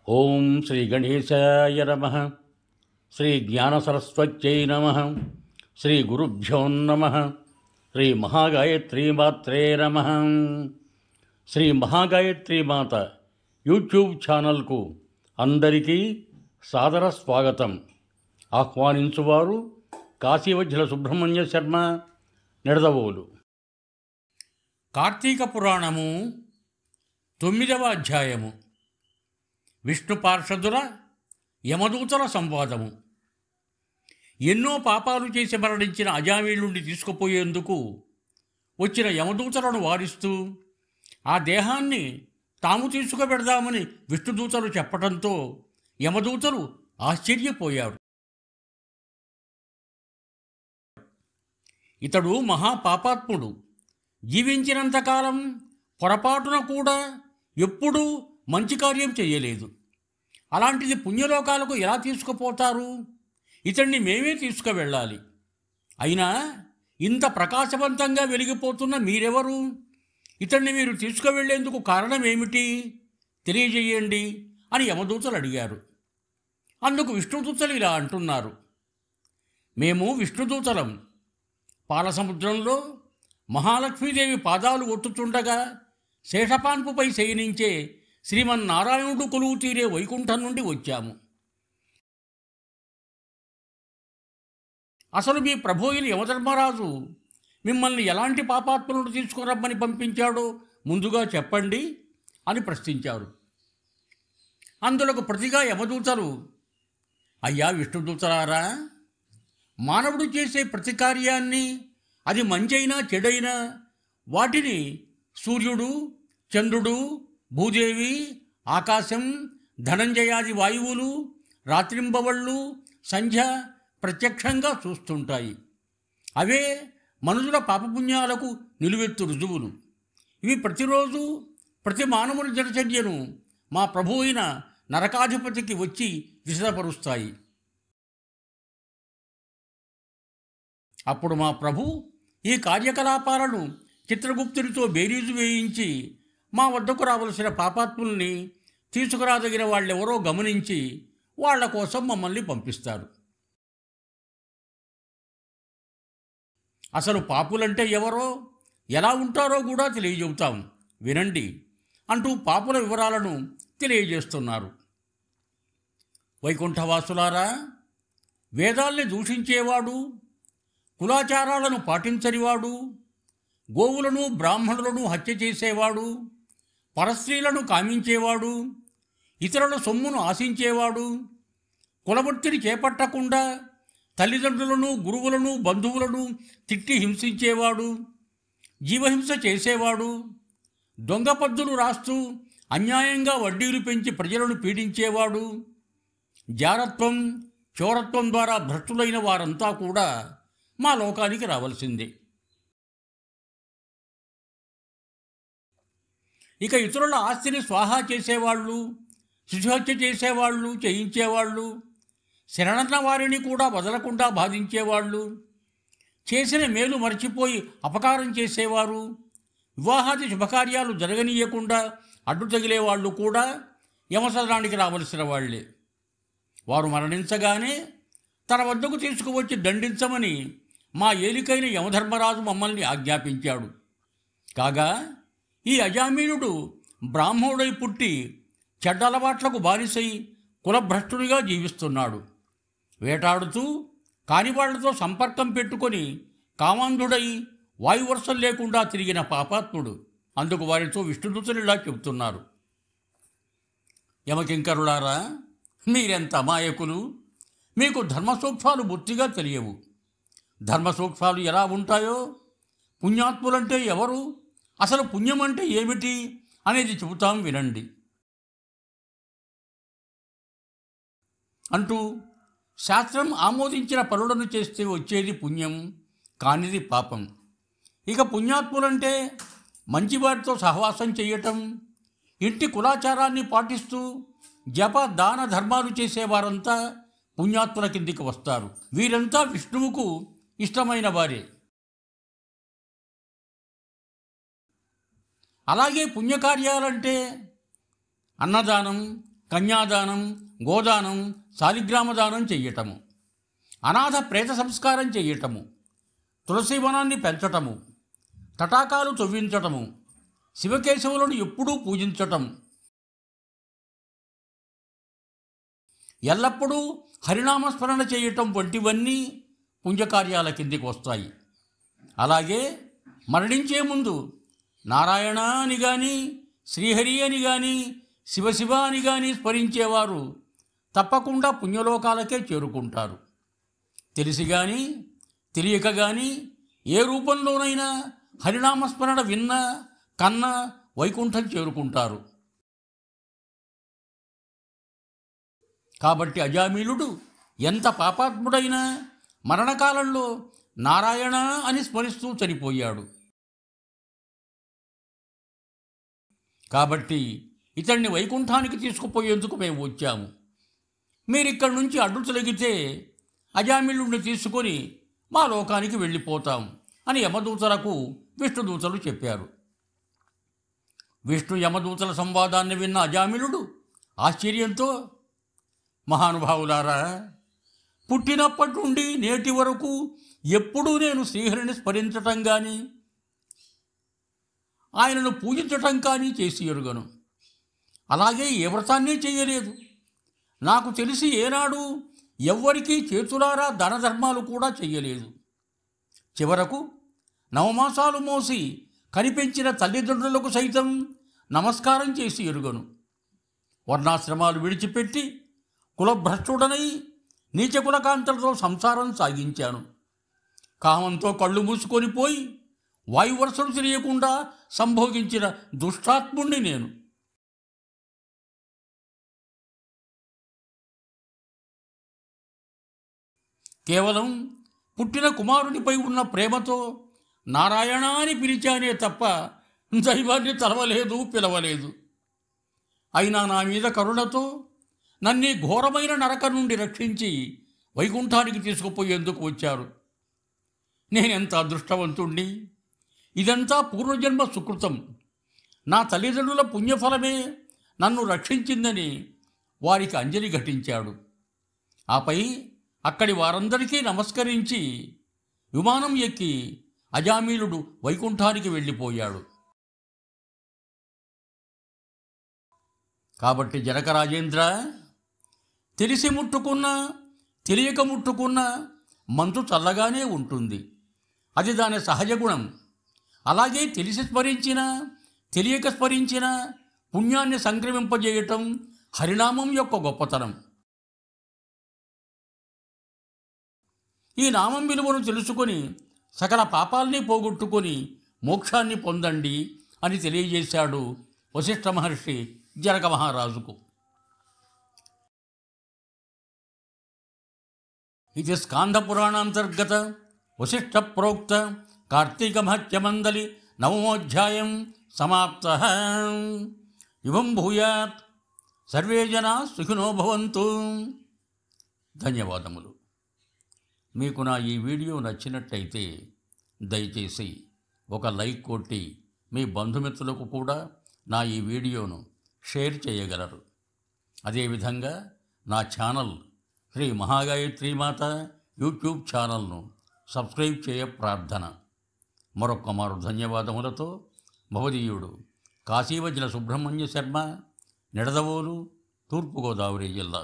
ఓం శ్రీ గణేశాయ నమః. శ్రీ జ్ఞానసరస్వత్యై నమః. శ్రీ గురుభ్యో నమః. శ్రీ మహాగాయత్రీమాత్రే నమః. శ్రీ మహాగాయత్రీమాత యూట్యూబ్ ఛానల్కు అందరికీ సాదర స్వాగతం. ఆహ్వానించువారు కాశీవజ్జల సుబ్రహ్మణ్య శర్మ, నిడదవోలు. కార్తీక పురాణము 9వ అధ్యాయము. విష్ణు పార్షదుల యమదూతల సంవాదము. ఎన్నో పాపాలు చేసి మరణించిన అజామీలుండి తీసుకుపోయేందుకు వచ్చిన యమదూతలను వారిస్తూ ఆ దేహాన్ని తాము తీసుకువెడదామని విష్ణుదూతలు చెప్పటంతో యమదూతలు ఆశ్చర్యపోయారు. ఇతడు మహాపాపాత్ముడు, జీవించినంతకాలం పొరపాటున కూడా ఎప్పుడూ మంచి కార్యం చేయలేదు. అలాంటిది పుణ్యలోకాలకు ఎలా తీసుకుపోతారు? ఇతన్ని మేమే తీసుకువెళ్ళాలి. అయినా ఇంత ప్రకాశవంతంగా వెలిగిపోతున్న మీరెవరు? ఇతన్ని మీరు తీసుకువెళ్లేందుకు కారణం ఏమిటి? తెలియజేయండి అని యమదూతలు అడిగారు. అందుకు విష్ణుదూతలు ఇలా అంటున్నారు: మేము విష్ణుదూతలం. పాలసముద్రంలో మహాలక్ష్మీదేవి పాదాలు ఒత్తుతుండగా శేషపాన్పుపై శయనించే శ్రీమన్నారాయణుడు కొలువు తీరే వైకుంఠం నుండి వచ్చాము. అసలు మీ ప్రభు అయిన యమధర్మరాజు మిమ్మల్ని ఎలాంటి పాపాత్మలను తీసుకురమ్మని పంపించాడో ముందుగా చెప్పండి అని ప్రశ్నించారు. అందులకు ప్రతిగా యమదూతలు: అయ్యా విష్ణుదూతలారా, మానవుడు చేసే ప్రతి కార్యాన్ని, అది మంచైనా చెడైనా, వాటిని సూర్యుడు, చంద్రుడు, భూదేవి, ఆకాశం, ధనంజయాది వాయువులు, రాత్రింబవళ్ళు, సంధ్య ప్రత్యక్షంగా చూస్తుంటాయి. అవే మనుషుల పాపపుణ్యాలకు నిలువెత్తు రుజువులు. ఇవి ప్రతిరోజు ప్రతి మానవుని దినచర్యను మా ప్రభు అయిన నరకాధిపతికి వచ్చి విశదపరుస్తాయి. అప్పుడు మా ప్రభు ఈ కార్యకలాపాలను చిత్రగుప్తునితో బేరీజు వేయించి మా వద్దకు రావలసిన పాపాత్ముల్ని, తీసుకురాదగిన వాళ్ళెవరో గమనించి వాళ్ల కోసం మమ్మల్ని పంపిస్తారు. అసలు పాపులంటే ఎవరో, ఎలా ఉంటారో కూడా తెలియజెబుతాం, వినండి అంటూ పాపుల వివరాలను తెలియజేస్తున్నారు. వైకుంఠవాసులారా, వేదాల్ని దూషించేవాడు, కులాచారాలను పాటించనివాడు, గోవులను బ్రాహ్మణులను హత్య చేసేవాడు, పరస్త్రీలను కామించేవాడు, ఇతరుల సొమ్మును ఆశించేవాడు, కులవృత్తిని చేపట్టకుండా తల్లిదండ్రులను, గురువులను, బంధువులను తిట్టి హింసించేవాడు, జీవహింస చేసేవాడు, దొంగ పద్దులు రాస్తూ అన్యాయంగా వడ్డీలు పెంచి ప్రజలను పీడించేవాడు, జారత్వం, చోరత్వం ద్వారా భ్రష్టులైన వారంతా కూడా మా లోకానికి రావలసిందే. ఇక ఇతరుల ఆస్తిని స్వాహా చేసేవాళ్ళు, శిశుహత్య చేసేవాళ్ళు, చేయించేవాళ్ళు, శరణన్న వారిని కూడా వదలకుండా బాధించేవాళ్ళు, చేసిన మేలు మర్చిపోయి అపకారం చేసేవారు, వివాహాది శుభకార్యాలు జరగనీయకుండా అడ్డు తగిలేవాళ్ళు కూడా యమసదనానికి రావలసిన వాళ్లే. వారు మరణించగానే తన వద్దకు తీసుకువచ్చి దండించమని మా ఏలికైన యమధర్మరాజు మమ్మల్ని ఆజ్ఞాపించాడు. కాగా ఈ అజామీనుడు బ్రాహ్మణుడై పుట్టి చెడ్డలవాట్లకు బానిసై కులభ్రష్టుడిగా జీవిస్తున్నాడు. వేటాడుతూ కానివాళ్లతో సంపర్కం పెట్టుకొని కామాంధుడై వాయువర్షం లేకుండా తిరిగిన పాపాత్ముడు. అందుకు వారితో విష్ణుదూతలిలా చెబుతున్నారు: యమకింకరులారా, మీరెంత అమాయకులు! మీకు ధర్మసూక్ష్మాలు బొత్తిగా తెలియవు. ధర్మసూక్ష్మాలు ఎలా ఉంటాయో, పుణ్యాత్ములంటే ఎవరు, అసలు పుణ్యం అంటే ఏమిటి అనేది చెబుతాం, వినండి అంటూ శాస్త్రం ఆమోదించిన పనులను చేస్తే వచ్చేది పుణ్యం, కానిది పాపం. ఇక పుణ్యాత్ములంటే మంచివారితో సహవాసం చేయటం, ఇంటి కులాచారాన్ని పాటిస్తూ జప దాన ధర్మాలు చేసేవారంతా పుణ్యాత్ముల కిందికి వస్తారు. వీరంతా విష్ణువుకు ఇష్టమైన వారే. అలాగే పుణ్యకార్యాలంటే అన్నదానం, కన్యాదానం, గోదానం, శాలిగ్రామదానం చెయ్యటము, అనాథ ప్రేత సంస్కారం చెయ్యటము, తులసి వనాన్ని పెంచటము, తటాకాలు తవ్వించటము, శివకేశవులను ఎప్పుడూ పూజించటం, ఎల్లప్పుడూ హరినామస్మరణ చేయటం వంటివన్నీ పుణ్యకార్యాల కిందికి వస్తాయి. అలాగే మరణించే ముందు నారాయణ అని కానీ, శ్రీహరి అని కానీ, శివశివ అని కానీ స్మరించేవారు తప్పకుండా పుణ్యలోకాలకే చేరుకుంటారు. తెలిసి కానీ తెలియక కానీ ఏ రూపంలోనైనా హరినామస్మరణ విన్నా కన్నా వైకుంఠం చేరుకుంటారు. కాబట్టి అజామిలుడు ఎంత పాపాత్ముడైనా మరణకాలంలో నారాయణ అని స్మరిస్తూ చనిపోయాడు. కాబట్టి ఇతన్ని వైకుంఠానికి తీసుకుపోయేందుకు మేము వచ్చాము. మీరిక్కడి నుంచి అడ్డు తొలగితే అజామిలుడిని తీసుకొని మా లోకానికి వెళ్ళిపోతాం అని యమదూతలకు విష్ణుదూతలు చెప్పారు. విష్ణు యమదూతల సంవాదాన్ని విన్న అజామిలుడు ఆశ్చర్యంతో, మహానుభావులారా, పుట్టినప్పటి నుండి నేటి వరకు ఎప్పుడూ నేను శ్రీహరిని స్మరించటం కానీ ఆయనను పూజించటం కానీ చేసి ఎరుగను. అలాగే ఏ వ్రతాన్ని చేయలేదు. నాకు తెలిసి ఏనాడు ఎవ్వరికీ చేతులారా దాన ధర్మాలు కూడా చెయ్యలేదు. చివరకు నవమాసాలు మోసి కనిపెంచిన తల్లిదండ్రులకు సైతం నమస్కారం చేసి ఎరుగను. వర్ణాశ్రమాలు విడిచిపెట్టి కులభ్రష్టుడనై నీచకులకాంతలతో సంసారం సాగించాను. కామంతో కళ్ళు మూసుకొని పోయి వాయువర్షలు తెలియకుండా సంభోగించిన దుష్టాత్ముణ్ణి నేను. కేవలం పుట్టిన కుమారునిపై ఉన్న ప్రేమతో నారాయణ అని పిలిచానే తప్ప దైవాన్ని తలవలేదు, పిలవలేదు. అయినా నా మీద కరుణతో నన్ను ఘోరమైన నరక నుండి రక్షించి వైకుంఠానికి తీసుకుపోయేందుకు వచ్చారు. నేనెంత అదృష్టవంతుణ్ణి! ఇదంతా పూర్వజన్మ సుకృతం. నా తల్లిదండ్రుల పుణ్యఫలమే నన్ను రక్షించిందని వారికి అంజలి ఘటించాడు. ఆపై అక్కడి వారందరికీ నమస్కరించి విమానం ఎక్కి అజామిలుడు వైకుంఠానికి వెళ్ళిపోయాడు. కాబట్టి జనకరాజేంద్ర, తెలిసి ముట్టుకున్నా తెలియక ముట్టుకున్నా మంచు చల్లగానే ఉంటుంది. అది దాని సహజ గుణం. అలాగే తెలిసి స్మరించినా తెలియక స్మరించినా పుణ్యాన్ని సంక్రమింపజేయటం హరినామం యొక్క గొప్పతనం. ఈ నామం విలువను తెలుసుకొని సకల పాపాల్ని పోగొట్టుకొని మోక్షాన్ని పొందండి అని తెలియజేశాడు వశిష్ఠ మహర్షి జనక మహారాజుకు. ఇది స్కాంద పురాణాంతర్గత వశిష్ఠ ప్రోక్త కార్తీక మహత్యమందలి నవమోధ్యాయం సమాప్తః. ఇవం భూయాత్. సర్వే జనా సుఖినో భవంతు. ధన్యవాదములు. మీకు నా ఈ వీడియో నచ్చినట్టయితే దయచేసి ఒక లైక్ కొట్టి మీ బంధుమిత్రులకు కూడా నా ఈ వీడియోను షేర్ చేయగలరు. అదేవిధంగా నా ఛానల్ శ్రీ మహాగాయత్రీమాత యూట్యూబ్ ఛానల్ను సబ్స్క్రైబ్ చేయ ప్రార్థన. మరొక్క మారు ధన్యవాదములతో భవదీయుడు కాశీవజ్ర సుబ్రహ్మణ్య శర్మ, నిడదవోలు, తూర్పుగోదావరి జిల్లా.